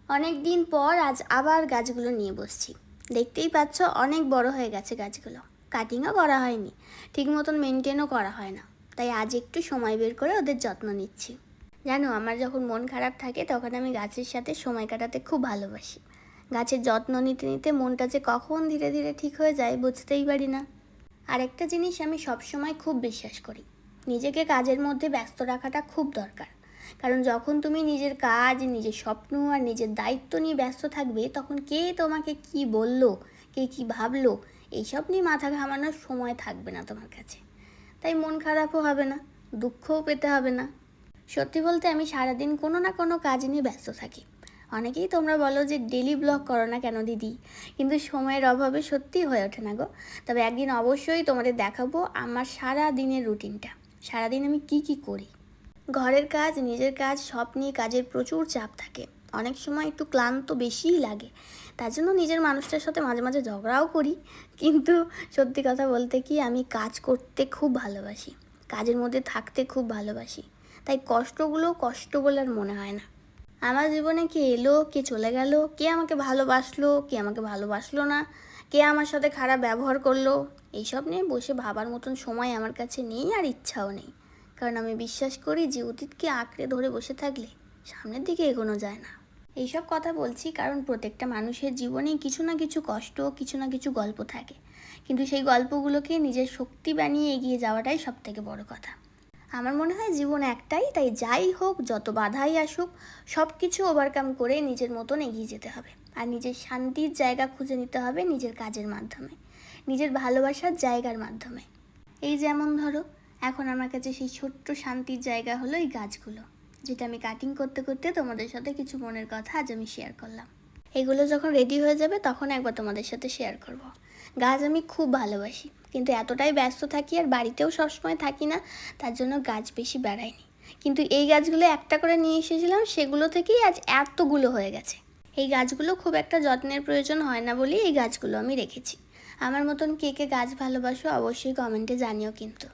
অনেক দিন পর আজ আবার গাছগুলো নিয়ে বসছি। দেখতেই পাচ্ছ অনেক বড় হয়ে গেছে গাছগুলো। কাটিংও করা হয়নি, ঠিক মতন মেনটেনও করা হয় না, তাই আজ একটু সময় বের করে ওদের যত্ন নিচ্ছি। জানো, আমার যখন মন খারাপ থাকে তখন আমি গাছের সাথে সময় কাটাতে খুব ভালোবাসি। গাছের যত্ন নিতে নিতে মনটা যে কখন ধীরে ধীরে ঠিক হয়ে যায় বুঝতেই পারি না। আর একটা জিনিস আমি সবসময় খুব বিশ্বাস করি, নিজেকে কাজের মধ্যে ব্যস্ত রাখাটা খুব দরকার। কারণ যখন তুমি নিজের কাজ, নিজের স্বপ্ন আর নিজের দায়িত্ব নিয়ে ব্যস্ত থাকবে, তখন কে তোমাকে কি বললো, কে কি ভাবলো, এইসব নিয়ে মাথা ঘামানোর সময় থাকবে না তোমার কাছে। তাই মন খারাপও হবে না, দুঃখও পেতে হবে না। সত্যি বলতে আমি সারাদিন কোনো না কোনো কাজ নিয়ে ব্যস্ত থাকি। অনেকেই তোমরা বলো যে ডেলি ব্লগ করো না কেন দিদি, কিন্তু সময়ের অভাবে সত্যিই হয়ে ওঠে না গো। তবে একদিন অবশ্যই তোমাদের দেখাবো আমার সারা দিনের রুটিনটা, সারাদিন আমি কি কি করি। ঘরের কাজ, নিজের কাজ, সব নিয়ে কাজের প্রচুর চাপ থাকে। অনেক সময় একটু ক্লান্ত বেশিই লাগে, তার জন্য নিজের মানুষটার সাথে মাঝে মাঝে ঝগড়াও করি। কিন্তু সত্যি কথা বলতে কি, আমি কাজ করতে খুব ভালোবাসি, কাজের মধ্যে থাকতে খুব ভালোবাসি। তাই কষ্টগুলো কষ্ট বলে আর মনে হয় না। আমার জীবনে কে এলো, কে চলে গেল, কে আমাকে ভালোবাসলো, কে আমাকে ভালোবাসলো না, কে আমার সাথে খারাপ ব্যবহার করলো, এইসব নিয়ে বসে ভাবার মতন সময় আমার কাছে নেই, আর ইচ্ছাও নেই। কারণ আমি বিশ্বাস করি যে অতীতকে আঁকড়ে ধরে বসে থাকলে সামনের দিকে এগোনো যায় না। এইসব কথা বলছি কারণ প্রত্যেকটা মানুষের জীবনেই কিছু না কিছু কষ্ট, কিছু না কিছু গল্প থাকে। কিন্তু সেই গল্পগুলোকে নিজের শক্তি বানিয়ে এগিয়ে যাওয়াটাই সব থেকে বড় কথা। আমার মনে হয় জীবন একটাই, তাই যাই হোক, যত বাধাই আসুক, সব কিছু ওভারকাম করে নিজের মতন এগিয়ে যেতে হবে। আর নিজের শান্তির জায়গা খুঁজে নিতে হবে নিজের কাজের মাধ্যমে, নিজের ভালোবাসার জায়গার মাধ্যমে। এই যেমন ধরো, এখন আমার কাছে সেই ছোট্ট শান্তির জায়গা হলো এই গাছগুলো, যেটা আমি কাটিং করতে করতে তোমাদের সাথে কিছু মনের কথা আজ আমি শেয়ার করলাম। এগুলো যখন রেডি হয়ে যাবে তখন একবার তোমাদের সাথে শেয়ার করব। গাছ আমি খুব ভালোবাসি, কিন্তু এতটাই ব্যস্ত থাকি আর বাড়িতেও সবসময় থাকি না, তার জন্য গাছ বেশি বেড়ায়নি। কিন্তু এই গাছগুলো একটা করে নিয়ে এসেছিলাম, সেগুলো থেকেই আজ এতগুলো হয়ে গেছে। এই গাছগুলো খুব একটা যত্নের প্রয়োজন হয় না বলেই এই গাছগুলো আমি রেখেছি। আমার মতন কে কে গাছ ভালোবাসো অবশ্যই কমেন্টে জানিও কিন্তু।